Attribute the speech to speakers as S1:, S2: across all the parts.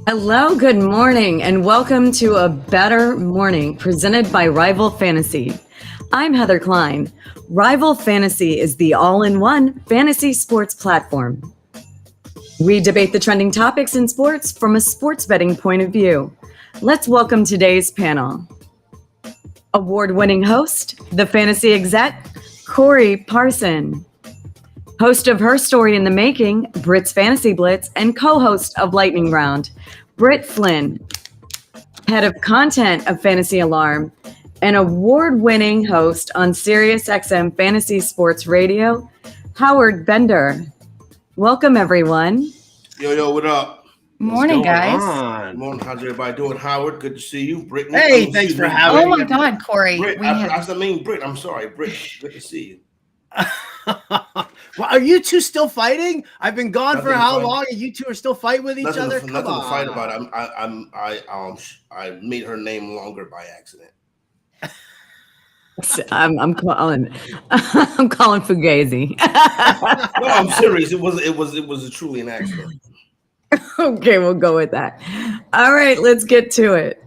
S1: Hello, good morning, and welcome to A Bettor Morning, presented by Rival Fantasy. I'm Heather Klein. Rival Fantasy is the all-in-one fantasy sports platform. We debate the trending topics in sports from a sports betting point of view. Let's welcome today's panel. Award-winning host, the fantasy exec, Corey Parson. Host of Her Story in the Making, Britt's Fantasy Blitz, and co-host of Lightning Round, Britt Flynn. Head of content of Fantasy Alarm, and award-winning host on SiriusXM Fantasy Sports Radio, Howard Bender. Welcome, everyone.
S2: Yo, what up?
S3: Morning, guys.
S2: Good morning. How's everybody doing? Howard, good to see you. Britt,
S3: hey, thanks for having me.
S1: Oh my God, Corey.
S2: Britt, I mean Britt. I'm sorry, Britt. Good to see you.
S3: Well, are you two still fighting? I've been gone for how long, and you two are still fighting with each other?
S2: Nothing to fight about. I made her name longer by accident.
S1: I'm calling Fugazi.
S2: No, I'm serious. It was truly an accident.
S1: Okay, we'll go with that. All right, let's get to it.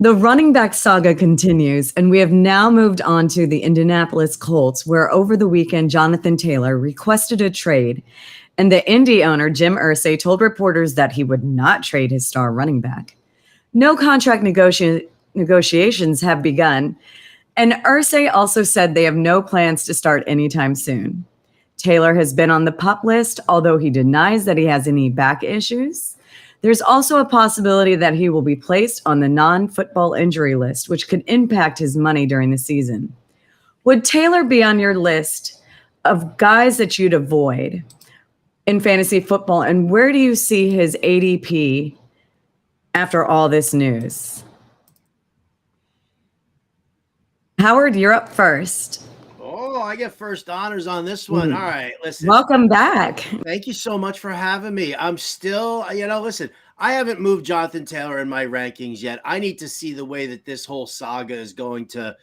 S1: The running back saga continues, and we have now moved on to the Indianapolis Colts, where over the weekend, Jonathan Taylor requested a trade, and the Indy owner, Jim Irsay, told reporters that he would not trade his star running back. No contract negotiations have begun, and Irsay also said they have no plans to start anytime soon. Taylor has been on the PUP list, although he denies that he has any back issues. There's also a possibility that he will be placed on the non-football injury list, which could impact his money during the season. Would Taylor be on your list of guys that you'd avoid in fantasy football? And where do you see his ADP after all this news? Howard, you're up first.
S3: Oh, I get first honors on this one. All right, listen.
S1: Welcome back.
S3: Thank you so much for having me. I'm still, listen, I haven't moved Jonathan Taylor in my rankings yet. I need to see the way that this whole saga is going to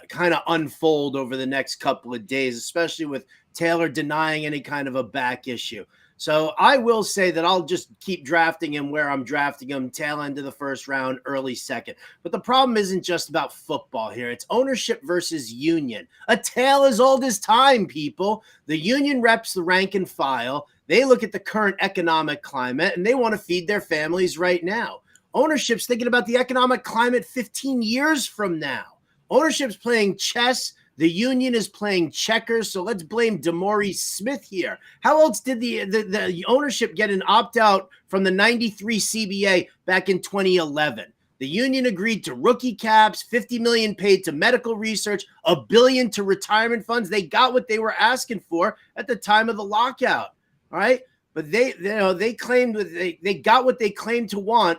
S3: kind of unfold over the next couple of days, especially with Taylor denying any kind of a back issue. So I will say that I'll just keep drafting him where I'm drafting him, tail end of the first round, early second. But the problem isn't just about football here. It's ownership versus union. A tale as old as time, people. The union reps the rank and file. They look at the current economic climate, and they want to feed their families right now. Ownership's thinking about the economic climate 15 years from now. Ownership's playing chess. The union is playing checkers, so let's blame DeMaurice Smith here. How else did the ownership get an opt-out from the 93 CBA back in 2011? The union agreed to rookie caps, $50 million paid to medical research, $1 billion to retirement funds. They got what they were asking for at the time of the lockout, all right? But they claimed they got what they claimed to want,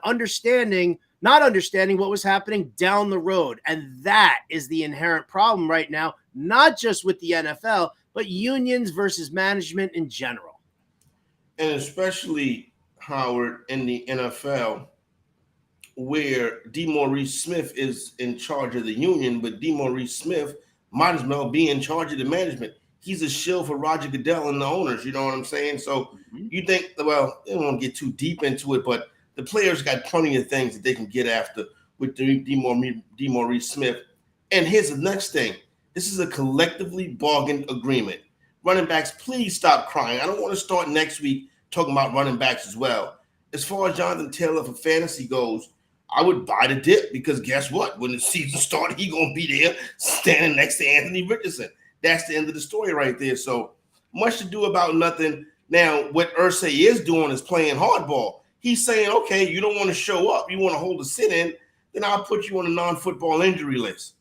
S3: not understanding what was happening down the road. And that is the inherent problem right now, not just with the NFL, but unions versus management in general.
S2: And especially, Howard, in the NFL, where DeMaurice Smith is in charge of the union, but DeMaurice Smith might as well be in charge of the management. He's a shill for Roger Goodell and the owners, you know what I'm saying? So you think, well, they don't want to get too deep into it, but the players got plenty of things that they can get after with DeMaurice Smith. And here's the next thing. This is a collectively bargained agreement. Running backs, please stop crying. I don't want to start next week talking about running backs as well. As far as Jonathan Taylor for fantasy goes, I would buy the dip because guess what? When the season started, he's going to be there standing next to Anthony Richardson. That's the end of the story right there. So much to do about nothing. Now, what Irsay is doing is playing hardball. He's saying, okay, you don't want to show up, you want to hold a sit-in, then I'll put you on a non-football injury list.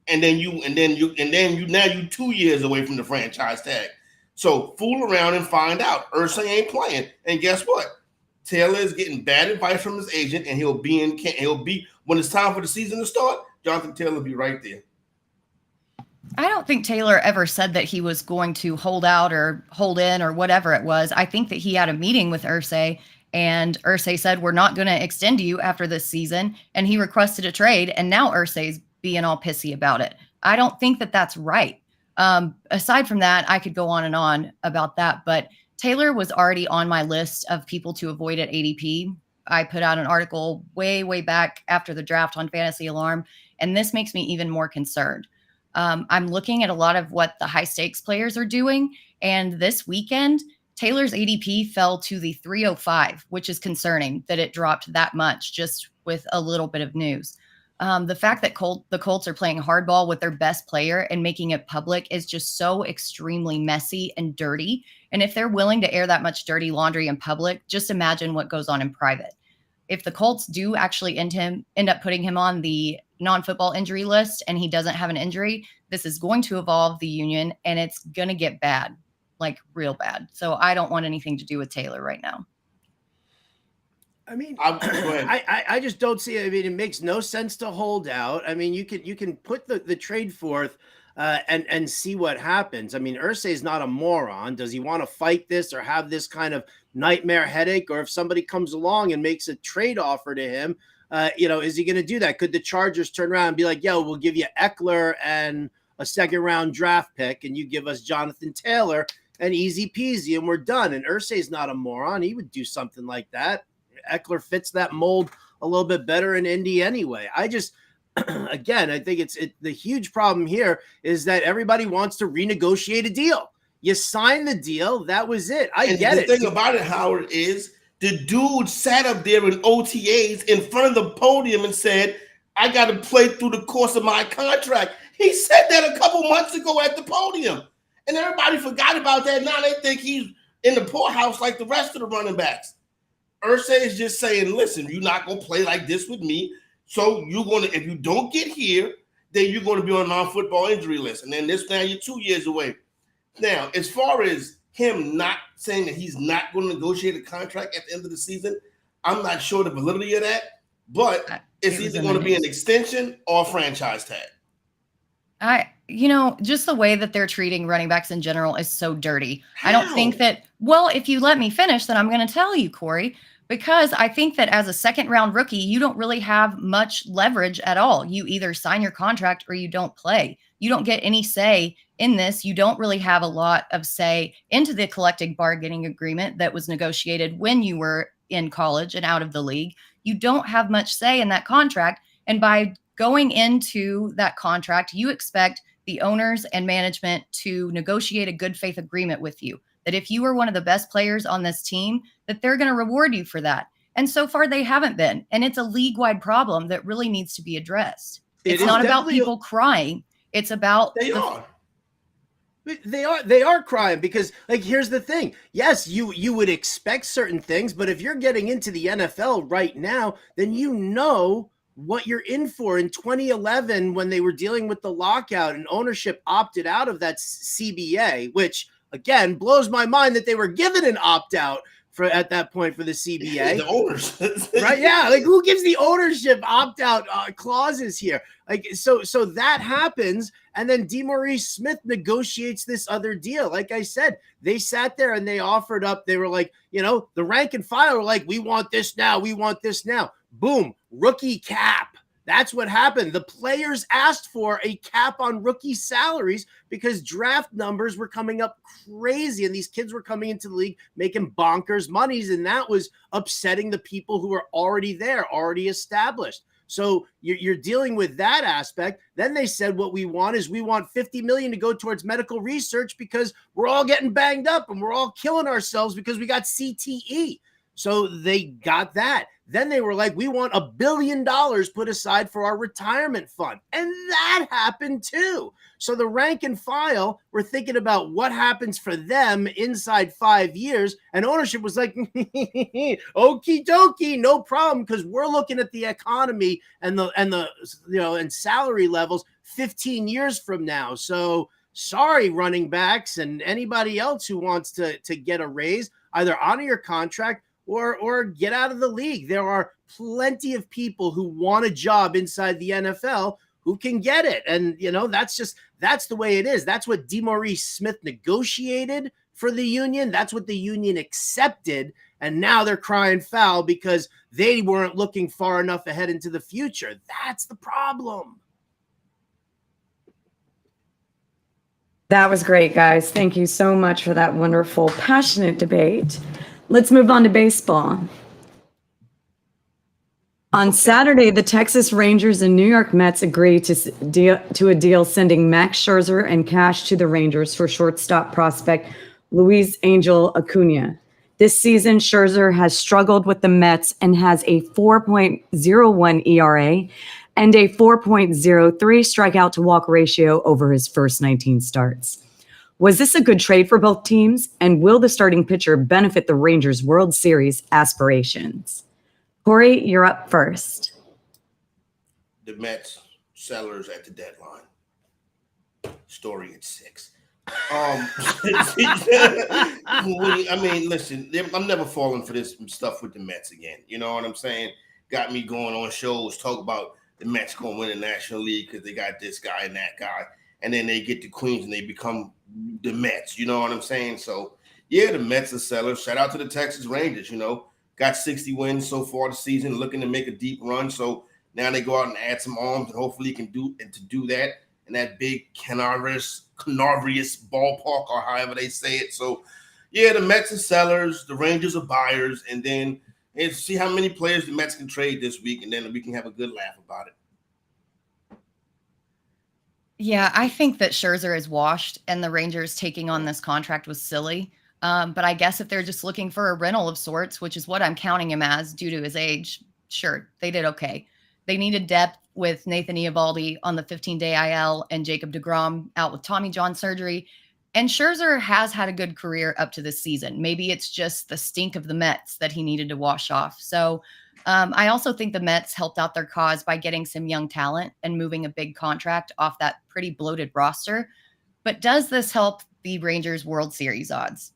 S2: And then you 2 years away from the franchise tag. So fool around and find out. Irsay ain't playing. And guess what? Taylor is getting bad advice from his agent, and he'll be when it's time for the season to start, Jonathan Taylor will be right there.
S4: I don't think Taylor ever said that he was going to hold out or hold in or whatever it was. I think that he had a meeting with Irsay, and Irsay said, we're not going to extend you after this season. And he requested a trade, and now Irsay's being all pissy about it. I don't think that that's right. Aside from that, I could go on and on about that, but Taylor was already on my list of people to avoid at ADP I put out an article way back after the draft on Fantasy Alarm, and this makes me even more concerned. I'm looking at a lot of what the high stakes players are doing, and this weekend, Taylor's ADP fell to the 305, which is concerning that it dropped that much just with a little bit of news. The fact that the Colts are playing hardball with their best player and making it public is just so extremely messy and dirty. And if they're willing to air that much dirty laundry in public, just imagine what goes on in private. If the Colts do actually end up putting him on the non-football injury list and he doesn't have an injury, this is going to evolve the union and it's going to get bad, like real bad. So I don't want anything to do with Taylor right now.
S3: I mean, I just don't see it. I mean, it makes no sense to hold out. I mean, you can put the trade forth and see what happens. I mean, Irsay is not a moron. Does he want to fight this or have this kind of nightmare headache? Or if somebody comes along and makes a trade offer to him, is he going to do that? Could the Chargers turn around and be like, yo, we'll give you Eckler and a second-round draft pick, and you give us Jonathan Taylor, and easy peasy, and we're done. And Irsay's not a moron. He would do something like that. Eckler fits that mold a little bit better in Indy anyway. I just, again, I think the huge problem here is that everybody wants to renegotiate a deal. You sign the deal. That was it. I get it.
S2: The thing about it, Howard, is the dude sat up there in OTAs in front of the podium and said, I got to play through the course of my contract. He said that a couple months ago at the podium. And everybody forgot about that. Now they think he's in the poorhouse like the rest of the running backs. Irsay is just saying, listen, you're not going to play like this with me. So you're going to, if you don't get here, then you're going to be on a non-football injury list. And then now you're 2 years away. Now, as far as him not saying that he's not going to negotiate a contract at the end of the season, I'm not sure the validity of that, but it's either going to be an extension or a franchise tag.
S4: Just the way that they're treating running backs in general is so dirty.
S2: How?
S4: I don't think that, well, if you let me finish, then I'm going to tell you, Corey, because I think that as a second round rookie, you don't really have much leverage at all. You either sign your contract or you don't play. You don't get any say in this. You don't really have a lot of say into the collective bargaining agreement that was negotiated when you were in college and out of the league. You don't have much say in that contract. And by going into that contract, you expect the owners and management to negotiate a good faith agreement with you, that if you are one of the best players on this team, that they're going to reward you for that. And so far they haven't been. And it's a league-wide problem that really needs to be addressed. It's not about people crying. It's about
S3: They are crying because, like, here's the thing. Yes, you would expect certain things, but if you're getting into the NFL right now, then you know what you're in for. In 2011, when they were dealing with the lockout and ownership opted out of that CBA, which again blows my mind that they were given an opt-out at that point for the CBA.
S2: The owners.
S3: Right? Yeah. Like, who gives the ownership opt-out clauses here? Like, so that happens. And then DeMaurice Smith negotiates this other deal. Like I said, they sat there and they offered up. They were like, the rank and file were like, we want this now. We want this now. Boom. Rookie cap. That's what happened. The players asked for a cap on rookie salaries because draft numbers were coming up crazy and these kids were coming into the league making bonkers monies, and that was upsetting the people who were already there, already established. So you're dealing with that aspect. Then they said what we want is we want $50 million to go towards medical research because we're all getting banged up and we're all killing ourselves because we got CTE. So they got that. Then they were like, we want $1 billion put aside for our retirement fund. And that happened too. So the rank and file were thinking about what happens for them inside 5 years. And ownership was like, okie dokie, no problem. Because we're looking at the economy and and salary levels 15 years from now. So sorry, running backs and anybody else who wants to get a raise, either honor your contract or get out of the league. There are plenty of people who want a job inside the NFL who can get it. And, that's the way it is. That's what DeMaurice Smith negotiated for the union. That's what the union accepted. And now they're crying foul because they weren't looking far enough ahead into the future. That's the problem.
S1: That was great, guys. Thank you so much for that wonderful, passionate debate. Let's move on to baseball. On Saturday, the Texas Rangers and New York Mets agreed to a deal sending Max Scherzer and cash to the Rangers for shortstop prospect Luis Angel Acuna. This season, Scherzer has struggled with the Mets and has a 4.01 ERA and a 4.03 strikeout to walk ratio over his first 19 starts. Was this a good trade for both teams? And will the starting pitcher benefit the Rangers' World Series aspirations? Corey, you're up first.
S2: The Mets sellers at the deadline. Story at 6. I mean, listen, I'm never falling for this stuff with the Mets again. You know what I'm saying? Got me going on shows, talk about the Mets going to win the National League because they got this guy and that guy. And then they get to Queens and they become the Mets. You know what I'm saying? So, yeah, the Mets are sellers. Shout out to the Texas Rangers, Got 60 wins so far this season, looking to make a deep run. So now they go out and add some arms, and hopefully can do that in that big Canaveras ballpark, or however they say it. So, yeah, the Mets are sellers, the Rangers are buyers, and then see how many players the Mets can trade this week, and then we can have a good laugh about it.
S4: Yeah, I think that Scherzer is washed, and the Rangers taking on this contract was silly. But I guess if they're just looking for a rental of sorts, which is what I'm counting him as due to his age, sure, they did okay. They needed depth with Nathan Eovaldi on the 15-day IL and Jacob deGrom out with Tommy John surgery. And Scherzer has had a good career up to this season. Maybe it's just the stink of the Mets that he needed to wash off. So I also think the Mets helped out their cause by getting some young talent and moving a big contract off that pretty bloated roster. But does this help the Rangers' World Series odds?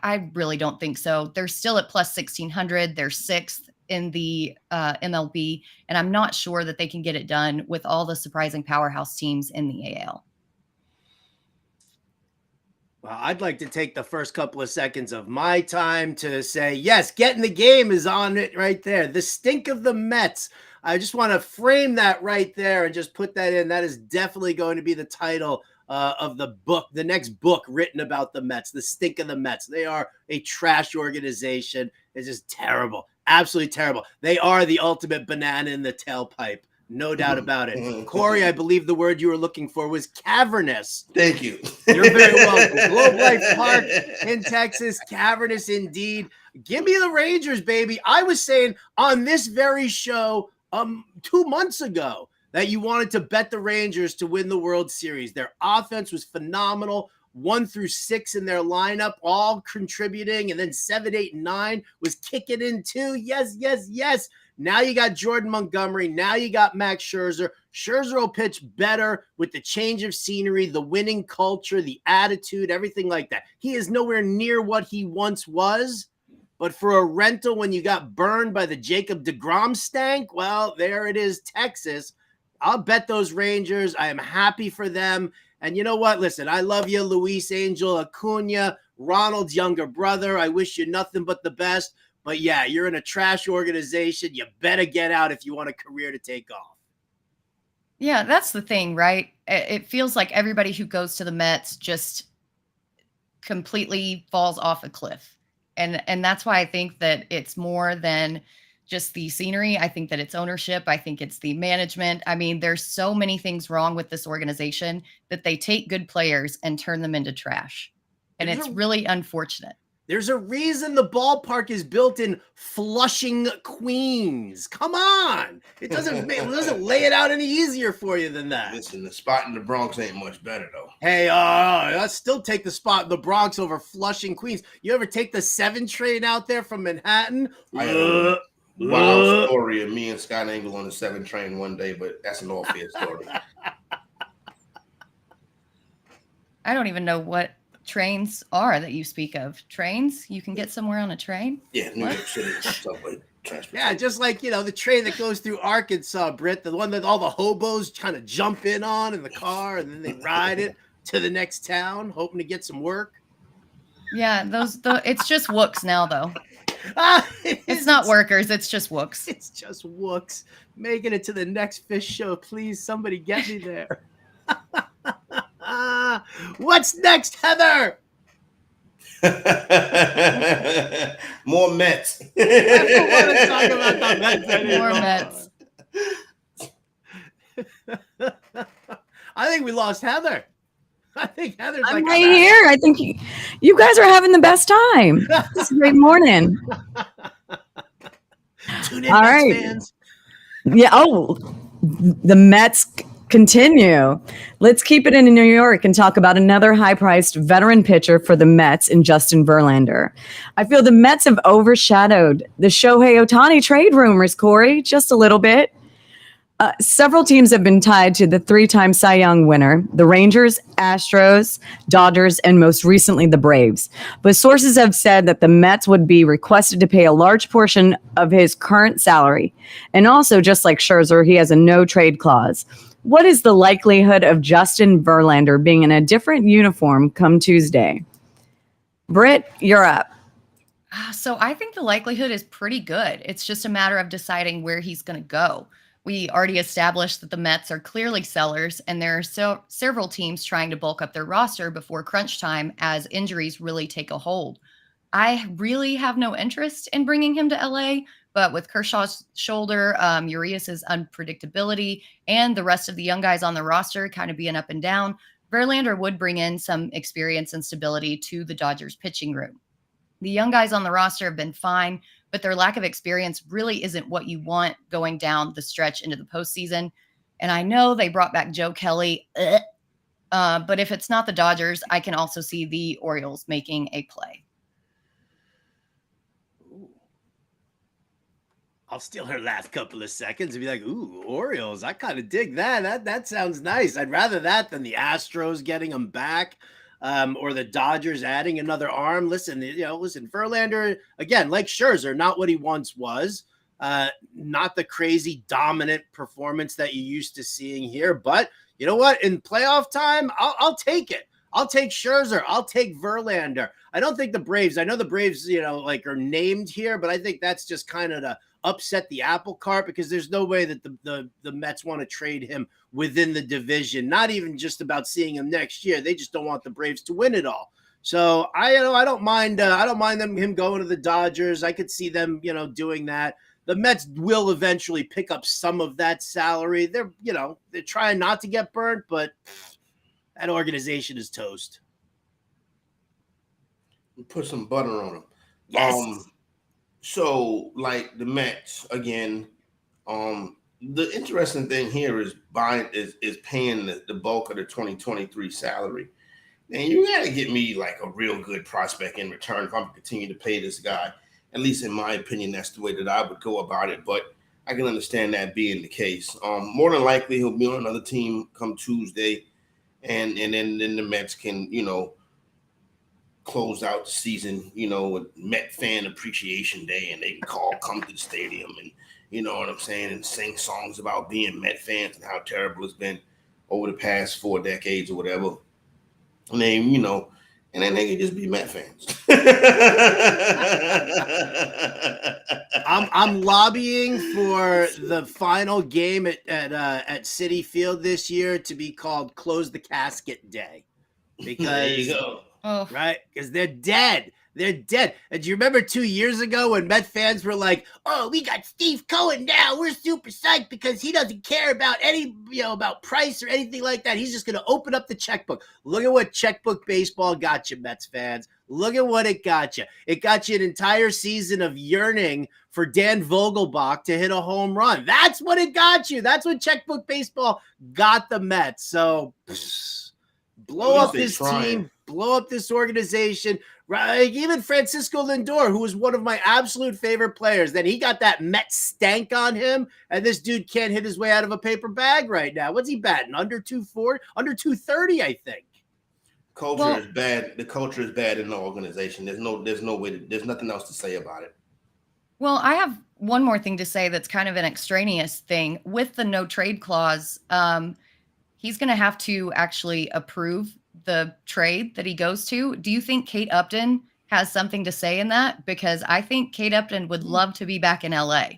S4: I really don't think so. They're still at plus 1,600. They're 6th in the MLB, and I'm not sure that they can get it done with all the surprising powerhouse teams in the AL.
S3: Well, I'd like to take the first couple of seconds of my time to say, yes, getting the game is on it right there. The stink of the Mets. I just want to frame that right there and just put that in. That is definitely going to be the title of the book, the next book written about the Mets, the stink of the Mets. They are a trash organization. It's just terrible. Absolutely terrible. They are the ultimate banana in the tailpipe. No doubt about it. Corey, I believe the word you were looking for was cavernous.
S2: Thank you.
S3: You're very welcome. Globe Life Park in Texas, cavernous indeed. Give me the Rangers, baby. I was saying on this very show 2 months ago that you wanted to bet the Rangers to win the World Series. Their offense was phenomenal. 1 through 6 in their lineup, all contributing, and then 7, 8, and 9 was kicking in too. Yes, yes, yes. Now you got Jordan Montgomery. Now you got Max Scherzer. Scherzer will pitch better with the change of scenery, the winning culture, the attitude, everything like that. He is nowhere near what he once was. But for a rental when you got burned by the Jacob deGrom stank, well, there it is, Texas. I'll bet those Rangers. I am happy for them. And you know what? Listen, I love you, Luis Angel Acuna, Ronald's younger brother. I wish you nothing but the best. But yeah, you're in a trash organization. You better get out if you want a career to take off.
S4: Yeah, that's the thing, right? It feels like everybody who goes to the Mets just completely falls off a cliff. And that's why I think that it's more than just the scenery. I think that it's ownership. I think it's the management. I mean, there's so many things wrong with this organization that they take good players and turn them into trash. And it's really unfortunate.
S3: There's a reason the ballpark is built in Flushing, Queens. Come on. It doesn't lay it out any easier for you than that.
S2: Listen, the spot in the Bronx ain't much better, though.
S3: Hey, I'll still take the spot in the Bronx over Flushing, Queens. You ever take the 7 train out there from Manhattan?
S2: Wild story of me and Scott Engel on the 7 train one day, but that's an all-fair story.
S4: I don't even know what trains are that you speak of. Trains? You can get somewhere on a train?
S2: Yeah, New York City subway transportation.
S3: Yeah, just like, the train that goes through Arkansas, Britt, the one that all the hobos kind of jump in on in the car and then they ride it to the next town, hoping to get some work.
S4: Yeah, it's just wooks now, though. It's not workers, it's just wooks.
S3: It's just wooks. Making it to the next fish show. Please, somebody get me there. What's next, Heather?
S2: More Mets.
S3: I don't want to talk about the Mets anymore.
S4: More Mets.
S3: I think we lost Heather. I think Heather's
S1: I'm
S3: like,
S1: right here. I think you guys are having the best time. It's a great morning.
S3: Tune in,
S1: All
S3: Mets
S1: right.
S3: fans.
S1: Yeah. Oh, the Mets continue. Let's keep it in New York and talk about another high-priced veteran pitcher for the Mets in Justin Verlander. I feel the Mets have overshadowed the Shohei Ohtani trade rumors, Corey, just a little bit. Several teams have been tied to the three-time Cy Young winner, the Rangers, Astros, Dodgers, and most recently the Braves. But sources have said that the Mets would be requested to pay a large portion of his current salary. And also, just like Scherzer, he has a no-trade clause. What is the likelihood of Justin Verlander being in a different uniform come Tuesday? Britt, you're up.
S4: So I think the likelihood is pretty good. It's just a matter of deciding where he's going to go. We already established that the Mets are clearly sellers, and there are several teams trying to bulk up their roster before crunch time as injuries really take a hold. I really have no interest in bringing him to LA, but with Kershaw's shoulder, Urias's unpredictability, and the rest of the young guys on the roster kind of being up and down, Verlander would bring in some experience and stability to the Dodgers pitching room. The young guys on the roster have been fine, but their lack of experience really isn't what you want going down the stretch into the postseason. And I know they brought back Joe Kelly, but if it's not the Dodgers, I can also see the Orioles making a play.
S3: I'll steal her last couple of seconds and be like, ooh, Orioles. I kind of dig that. That sounds nice. I'd rather that than the Astros getting them back. Or the Dodgers adding another arm. Listen, Verlander, again, like Scherzer, not what he once was. Not the crazy dominant performance that you used to seeing here. But you know what? In playoff time, I'll take it. I'll take Scherzer. I'll take Verlander. I don't think the Braves, I know the Braves, are named here, but I think that's just kind of to upset the apple cart because there's no way that the Mets want to trade him within the division. Not even just about seeing him next year. They just don't want the Braves to win it all. So I don't mind him going to the Dodgers. I could see them, doing that. The Mets will eventually pick up some of that salary. They're trying not to get burnt, but that organization is toast.
S2: Put some butter on them.
S3: Yes.
S2: So like the Mets again, the interesting thing here is paying the bulk of the 2023 salary. And you got to get me like a real good prospect in return if I'm going to continue to pay this guy. At least in my opinion, that's the way that I would go about it. But I can understand that being the case. More than likely, he'll be on another team come Tuesday, and then the Mets can, close out the season, with Met Fan Appreciation Day, and they can come to the stadium and, you know what I'm saying, and sing songs about being Met fans and how terrible it's been over the past 4 decades or whatever. And then, and then they can just be Met fans.
S3: I'm lobbying for the final game at Citi Field this year to be called Close the Casket Day. Because
S2: there you go.
S4: Oh.
S3: Right? Because they're dead. They're dead. And do you remember 2 years ago when Met fans were like, oh, we got Steve Cohen now. We're super psyched because he doesn't care about about price or anything like that. He's just going to open up the checkbook. Look at what checkbook baseball got you, Mets fans. Look at what it got you. It got you an entire season of yearning for Dan Vogelbach to hit a home run. That's what it got you. That's what checkbook baseball got the Mets. So blow up this team, blow up this organization. Right, even Francisco Lindor, who was one of my absolute favorite players, then he got that Met stank on him, and this dude can't hit his way out of a paper bag right now. What's he batting? Under 240, under 230, I think.
S2: Culture is bad. The culture is bad in the organization. There's no way. There's nothing else to say about it.
S4: Well, I have one more thing to say that's kind of an extraneous thing. With the no trade clause, he's going to have to actually approve the trade that he goes to. Do you think Kate Upton has something to say in that? Because I think Kate Upton would love to be back in LA.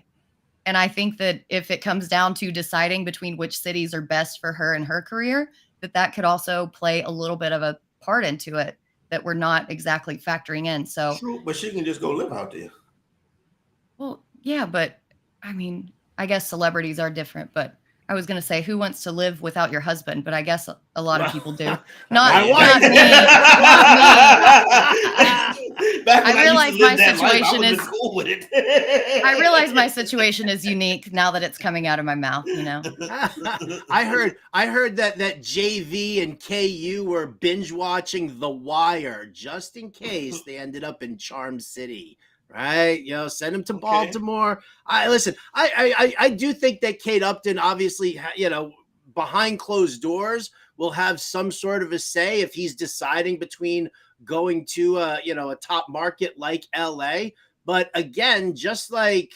S4: And I think that if it comes down to deciding between which cities are best for her and her career, that could also play a little bit of a part into it. that we're not exactly factoring in. So
S2: true, but she can just go live out there.
S4: well, yeah, but I mean, I guess celebrities are different, but I was going to say, who wants to live without your husband? But I guess a lot of people do. Not me. Not me. I realize my situation is
S2: cool with it.
S4: I realize my situation is unique now that it's coming out of my mouth, you know.
S3: I heard that JV and KU were binge watching The Wire just in case they ended up in Charm City. Right, send him to Baltimore. I do think that Kate Upton, obviously, behind closed doors, will have some sort of a say if he's deciding between going to a top market like LA. But again, just like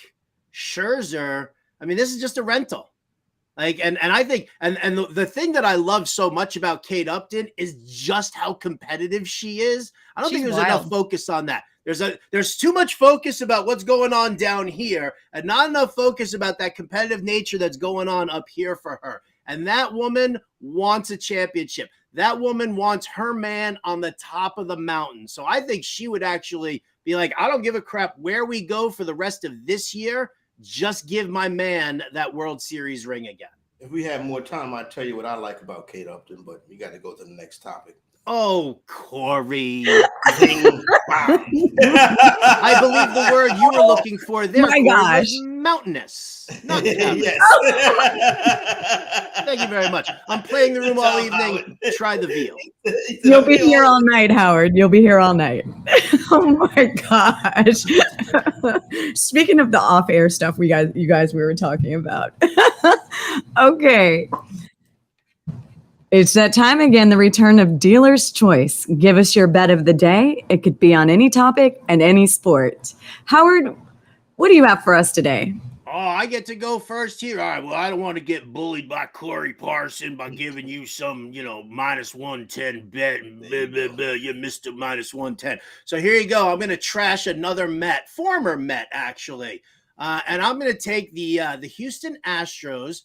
S3: Scherzer, I mean, this is just a rental. And I think and the thing that I love so much about Kate Upton is just how competitive she is. I don't think there's enough focus on that. There's too much focus about what's going on down here and not enough focus about that competitive nature that's going on up here for her. And that woman wants a championship. That woman wants her man on the top of the mountain. So I think she would actually be like, I don't give a crap where we go for the rest of this year. Just give my man that World Series ring again.
S2: If we had more time, I'd tell you what I like about Kate Upton, but you got to go to the next topic.
S3: Oh, Corey.
S2: I
S3: believe the word you were looking for there,
S1: My
S3: Corey,
S1: gosh.
S3: was mountainous. Not
S2: yes.
S3: Thank you very much. I'm playing the room all evening. Try the veal.
S1: You'll be here all night, Howard. You'll be here all night. Oh my gosh. Speaking of the off-air stuff we were talking about. Okay. It's that time again, the return of Dealer's Choice. Give us your bet of the day. It could be on any topic and any sport. Howard, what do you have for us today?
S3: Oh, I get to go first here. All right, well, I don't want to get bullied by Corey Parson by giving you some, minus 110 bet. You missed a minus 110. So here you go. I'm going to trash another Met, former Met, actually. And I'm going to take the Houston Astros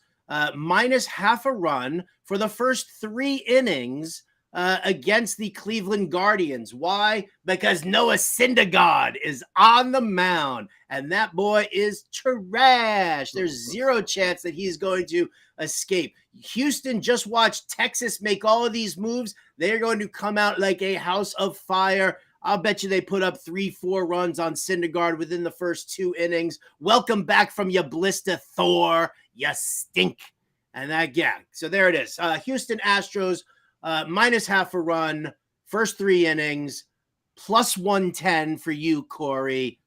S3: minus half a run for the first 3 innings against the Cleveland Guardians. Why? Because Noah Syndergaard is on the mound, and that boy is trash. There's zero chance that he's going to escape. Houston just watched Texas make all of these moves. They're going to come out like a house of fire. I'll bet you they put up 3-4 runs on Syndergaard within the first 2 innings. Welcome back from your blister, Thor. You stink. And so there it is. Houston Astros minus half a run, first 3 innings, plus 110 for you, Corey.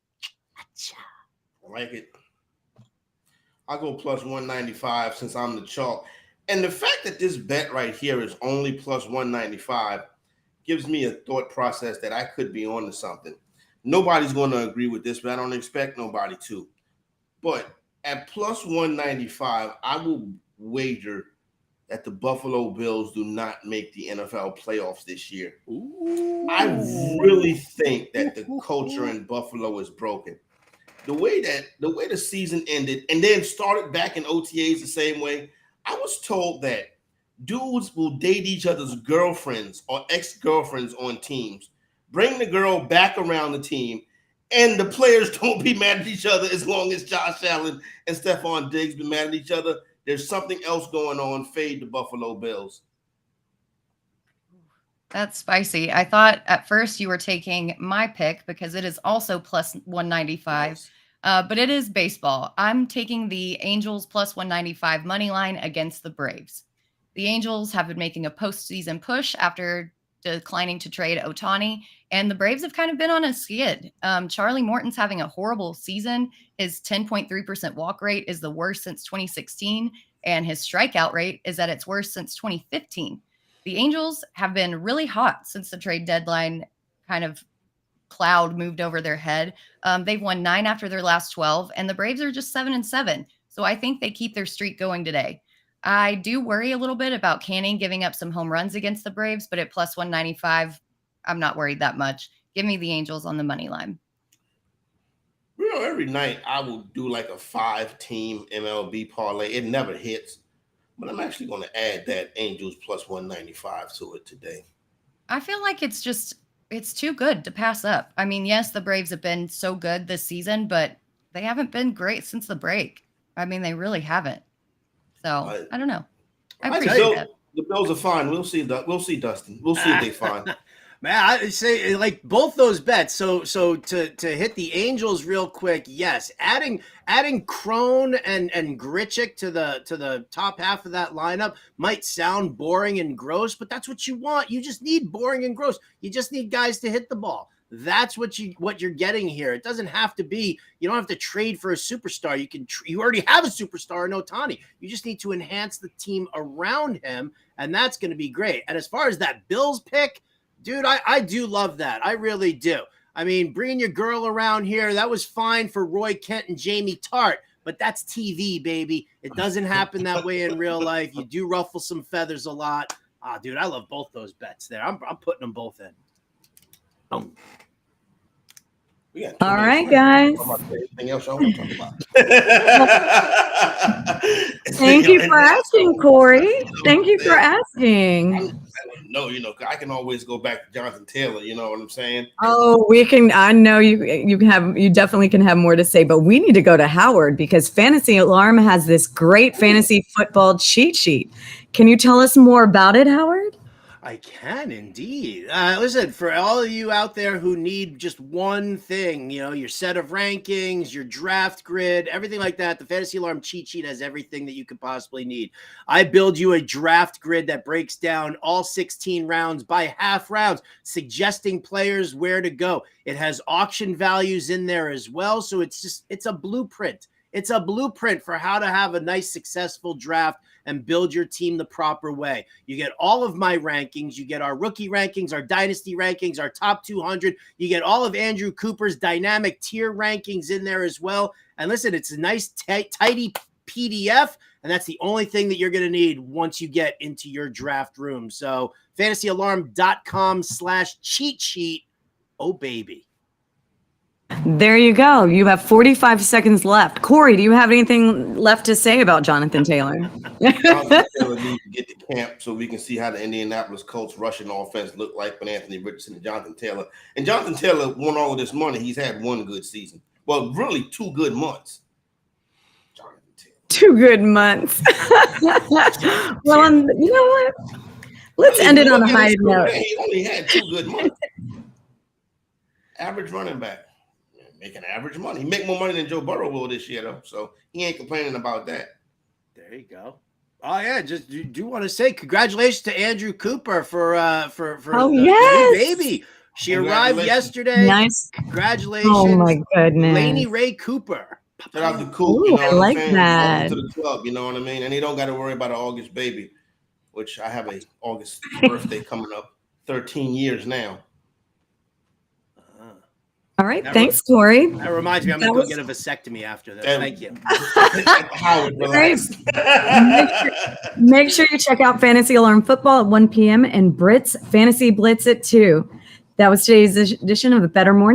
S2: I like it. I'll go plus 195 since I'm the chalk. And the fact that this bet right here is only plus 195 gives me a thought process that I could be on to something. Nobody's going to agree with this, but I don't expect nobody to. But at plus 195, I will wager that the Buffalo Bills do not make the NFL playoffs this year. Ooh. I really think that the culture in Buffalo is broken. The way the season ended and then started back in OTAs the same way, I was told that dudes will date each other's girlfriends or ex-girlfriends on teams, bring the girl back around the team, and the players don't be mad at each other as long as Josh Allen and Stephon Diggs be mad at each other. There's something else going on. Fade the Buffalo Bills.
S4: That's spicy. I thought at first you were taking my pick because it is also plus 195, nice. But it is baseball. I'm taking the Angels plus 195 money line against the Braves. The Angels have been making a postseason push after declining to trade Ohtani, and the Braves have kind of been on a skid. Charlie Morton's having a horrible season. His 10.3% walk rate is the worst since 2016, and his strikeout rate is at its worst since 2015. The Angels have been really hot since the trade deadline kind of cloud moved over their head. They've won 9 after their last 12, and the Braves are just 7-7. So I think they keep their streak going today. I do worry a little bit about Canning giving up some home runs against the Braves, but at plus 195, I'm not worried that much. Give me the Angels on the money line.
S2: Every night I will do like a 5-team MLB parlay. It never hits, but I'm actually going to add that Angels plus 195 to it today.
S4: I feel like it's it's too good to pass up. I mean, yes, the Braves have been so good this season, but they haven't been great since the break. I mean, they really haven't. So I don't know. I appreciate that.
S2: The Bills are fine. We'll see, Dustin. We'll see if they fine.
S3: Man, I say like both those bets. So to hit the Angels real quick, yes. Adding Crone and Grichuk to the top half of that lineup might sound boring and gross, but that's what you want. You just need boring and gross. You just need guys to hit the ball. That's what you're getting here. It doesn't have to be. You don't have to trade for a superstar. You already have a superstar in Ohtani. You just need to enhance the team around him, and that's going to be great. And as far as that Bills pick, dude, I do love that. I really do. I mean, bringing your girl around here, that was fine for Roy Kent and Jamie Tart, but that's TV, baby. It doesn't happen that way in real life. You do ruffle some feathers a lot. Dude, I love both those bets there. I'm putting them both in. Boom.
S1: All right, guys.
S2: Anything else I want to talk about?
S1: Thank you for asking, Corey. Thank you for asking.
S2: No, I can always go back to Jonathan Taylor. You know what I'm saying?
S1: Oh, we can. I know you definitely can have more to say, but we need to go to Howard because Fantasy Alarm has this great fantasy football cheat sheet. Can you tell us more about it, Howard?
S3: I can indeed. Listen, for all of you out there who need just one thing, your set of rankings, your draft grid, everything like that, the Fantasy Alarm cheat sheet has everything that you could possibly need. I build you a draft grid that breaks down all 16 rounds by half rounds, suggesting players where to go. It has auction values in there as well, so it's a blueprint. It's a blueprint for how to have a nice, successful draft and build your team the proper way. You get all of my rankings. You get our rookie rankings, our dynasty rankings, our top 200. You get all of Andrew Cooper's dynamic tier rankings in there as well. And listen, it's a nice, tidy PDF, and that's the only thing that you're going to need once you get into your draft room. So Fantasy-Alarm-dot-com/cheatsheet. Oh, baby.
S1: There you go. You have 45 seconds left. Corey, do you have anything left to say about Jonathan Taylor?
S2: Jonathan Taylor needs to get to camp so we can see how the Indianapolis Colts rushing offense looked like when Anthony Richardson and Jonathan Taylor. And Jonathan Taylor won all of this money. He's had one good season. Well, really 2 good months. Jonathan Taylor.
S1: 2 good months. Well, you know what? Let's end it on a high note.
S2: He only had 2 good months. Average running back. Making average money. He make more money than Joe Burrow will this year, though. So he ain't complaining about that.
S3: There you go. Oh yeah, just do want to say congratulations to Andrew Cooper for the new baby. She arrived yesterday.
S1: Nice.
S3: Congratulations.
S1: Oh my goodness.
S3: Laney Ray Cooper.
S2: Shout out to Coop.
S1: Ooh, I like that.
S2: Welcome to the club. You know what I mean? And he don't got to worry about an August baby, which I have a August birthday coming up. 13 years now.
S1: All right. Thanks, Corey.
S3: That reminds me, I'm going to go get a vasectomy after this. Thank you.
S2: Howard, relax.
S1: Make sure you check out Fantasy Alarm Football at 1 p.m. and Britt's Fantasy Blitz at 2. That was today's edition of A Bettor Morning.